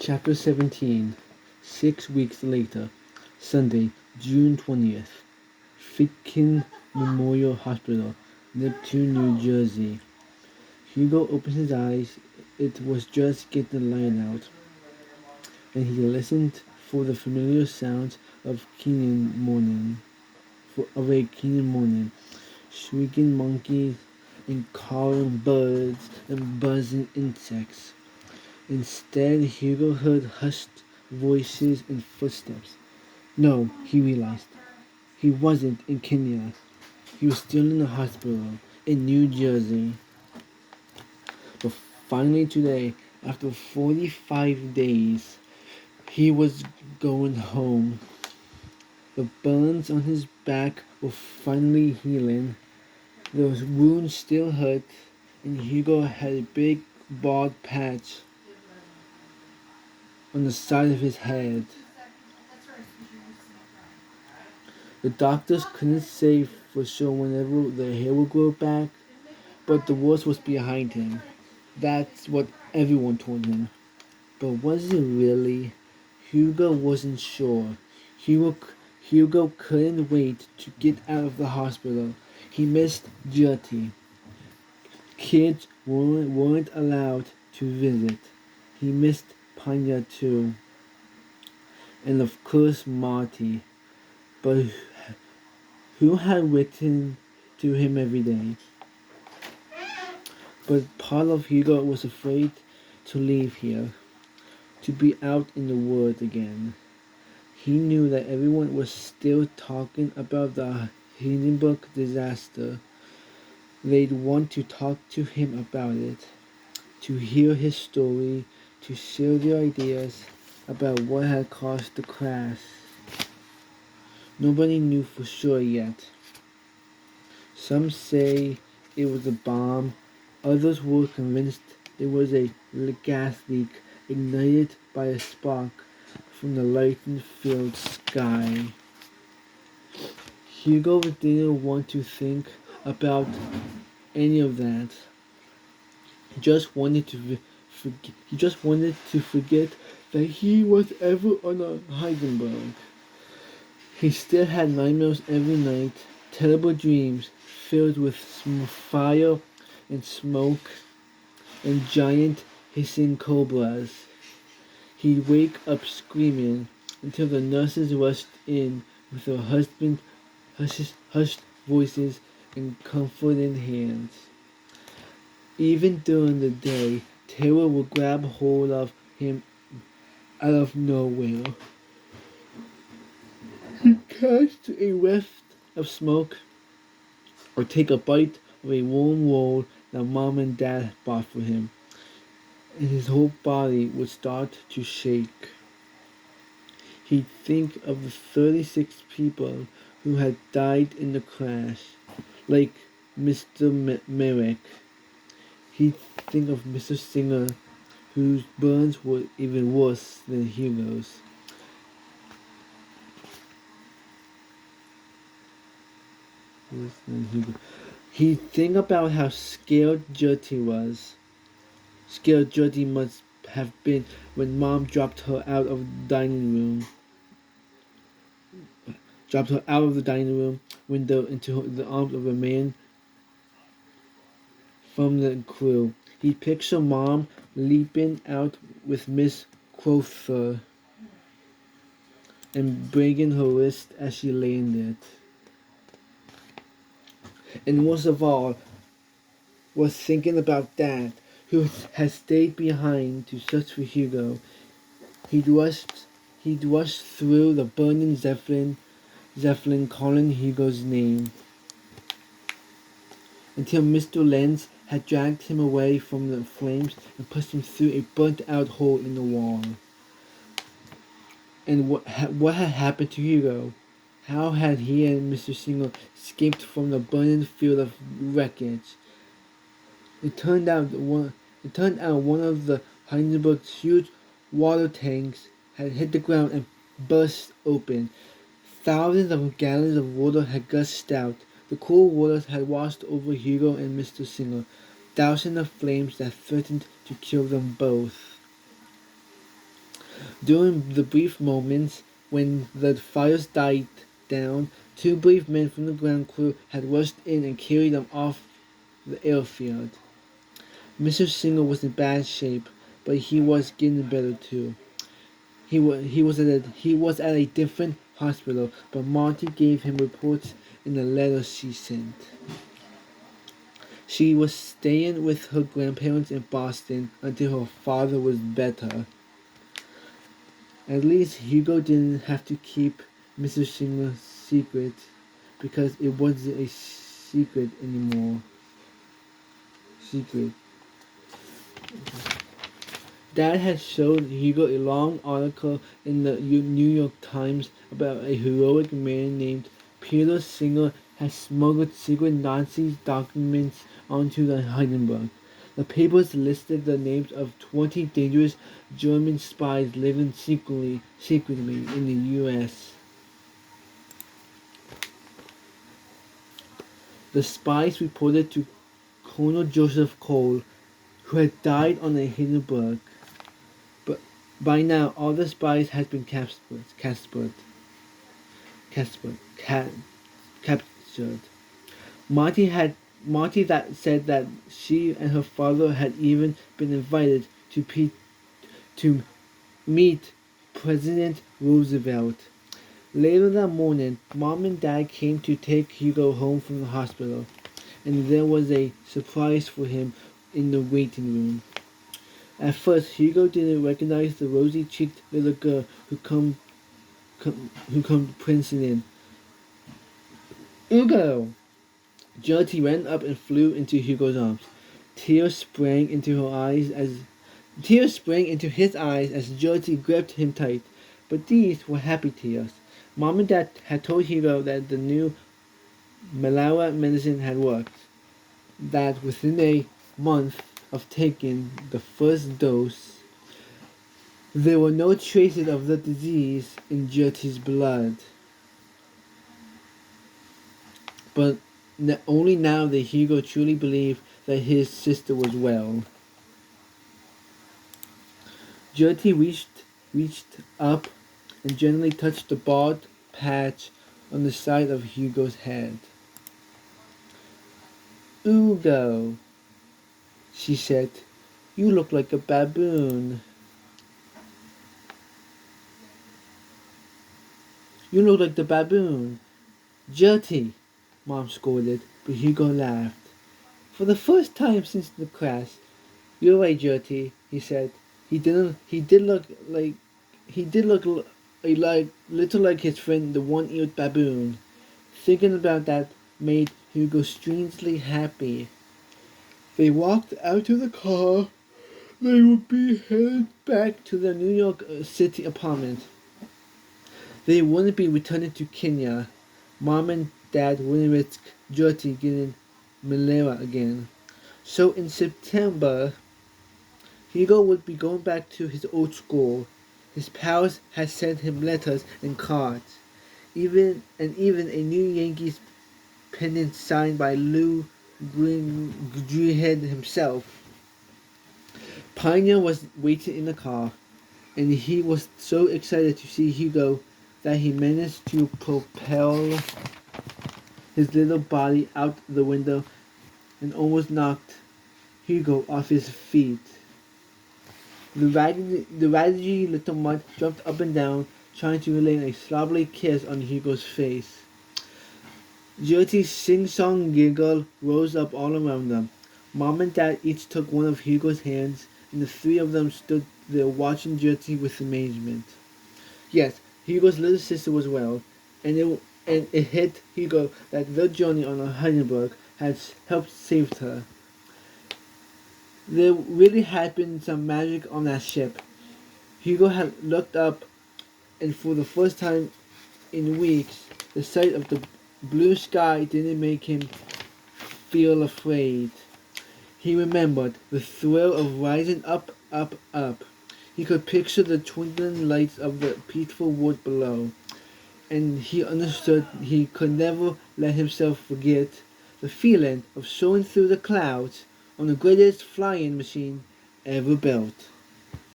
Chapter 17. 6 weeks later. Sunday, June 20th. Fitkin Memorial Hospital, Neptune, New Jersey. Hugo opened his eyes. It was just getting light out, and he listened for the familiar sounds of a Kenyan morning. Shrieking monkeys and calling birds and buzzing insects. Instead, Hugo heard hushed voices and footsteps. No, he realized. He wasn't in Kenya. He was still in the hospital in New Jersey. But finally today, after 45 days, he was going home. The burns on his back were finally healing. The wound still hurt, and Hugo had a big bald patch on the side of his head. The doctors couldn't say for sure whenever the hair would grow back, but the worst was behind him. That's what everyone told him. But was it really? Hugo wasn't sure. Hugo couldn't wait to get out of the hospital. He missed Gertie. Kids weren't allowed to visit. He missed Panya too. And of course Marty. But who had written to him every day? But part of Hugo was afraid to leave here, to be out in the world again. He knew that everyone was still talking about the Hindenburg disaster. They'd want to talk to him about it, to hear his story, to share their ideas about what had caused the crash. Nobody knew for sure yet. Some say it was a bomb. Others were convinced it was a gas leak ignited by a spark from the lightning-filled sky. Hugo didn't want to think about any of that. He just wanted to forget that he was ever on a Hindenburg. He still had nightmares every night, terrible dreams filled with fire and smoke and giant hissing cobras. He'd wake up screaming until the nurses rushed in with their hushed voices and comforting hands. Even during the day, terror would grab hold of him out of nowhere. He'd catch a whiff of smoke or take a bite of a warm roll that Mom and Dad bought for him, and his whole body would start to shake. He'd think of the 36 people who had died in the crash, like Mr. Merrick. He'd think of Mr. Singer, whose burns were even worse than Hugo's. He'd think about how scared Gertie was. Scared Gertie must have been when Mom dropped her out of the dining room. Window into the arms of a man from the crew. He'd picture Mom leaping out with Miss Crowther and breaking her wrist as she landed. And worst of all was thinking about Dad, who had stayed behind to search for Hugo. He'd rushed through the burning zeppelin calling Hugo's name, until Mr. Lenz had dragged him away from the flames and pushed him through a burnt-out hole in the wall. And what had happened to Hugo? How had he and Mr. Singer escaped from the burning field of wreckage? It turned out one of the Hindenburg's huge water tanks had hit the ground and burst open. Thousands of gallons of water had gushed out. The cool waters had washed over Hugo and Mr. Singer, dousing the flames that threatened to kill them both. During the brief moments when the fires died down, two brave men from the ground crew had rushed in and carried them off the airfield. Mr. Singer was in bad shape, but he was getting better too. He was at a different hospital, but Monty gave him reports in the letter she sent. She was staying with her grandparents in Boston until her father was better. At least Hugo didn't have to keep Mr. Singer's secret because it wasn't a secret anymore. Secret. Dad had showed Hugo a long article in the New York Times about a heroic man named Peter Singer had smuggled secret Nazi documents onto the Hindenburg. The papers listed the names of 20 dangerous German spies living secretly in the U.S. The spies reported to Colonel Joseph Cole, who had died on the Hindenburg. But by now, all the spies had been captured. Marty that said that she and her father had even been invited to meet President Roosevelt. Later that morning, Mom and Dad came to take Hugo home from the hospital, and there was a surprise for him in the waiting room. At first, Hugo didn't recognize the rosy-cheeked little girl who come prancing in. Hugo! Gertie ran up and flew into Hugo's arms. Tears sprang into his eyes as Gertie gripped him tight, but these were happy tears. Mom and Dad had told Hugo that the new malaria medicine had worked, that within a month of taking the first dose, there were no traces of the disease in Gertie's blood. But only now did Hugo truly believe that his sister was well. Gertie reached up and gently touched the bald patch on the side of Hugo's head. Hugo, she said, you look like a baboon. You look like the baboon. Gertie, Mom scolded, but Hugo laughed. For the first time since the crash. You're right, Gertie, he said. He did look a little like his friend the one-eared baboon. Thinking about that made Hugo strangely happy. They walked out to the car. They would be headed back to their New York City apartment. They wouldn't be returning to Kenya. Mom and Dad wouldn't risk Gertie getting malaria again. So in September, Hugo would be going back to his old school. His pals had sent him letters and cards, even a New Yankees pennant signed by Lou Greenhead himself. Pioneer was waiting in the car, and he was so excited to see Hugo that he managed to propel his little body out the window and almost knocked Hugo off his feet. The raggedy little mutt jumped up and down, trying to lay a slobbly kiss on Hugo's face. Gertie's sing-song giggle rose up all around them. Mom and Dad each took one of Hugo's hands, and the three of them stood there watching Gertie with amazement. Yes, Hugo's little sister was well, and it hit Hugo that their journey on the Hindenburg had helped save her. There really had been some magic on that ship. Hugo had looked up, and for the first time in weeks, the sight of the blue sky didn't make him feel afraid. He remembered the thrill of rising up, up, up. He could picture the twinkling lights of the peaceful wood below, and he understood he could never let himself forget the feeling of soaring through the clouds on the greatest flying machine ever built.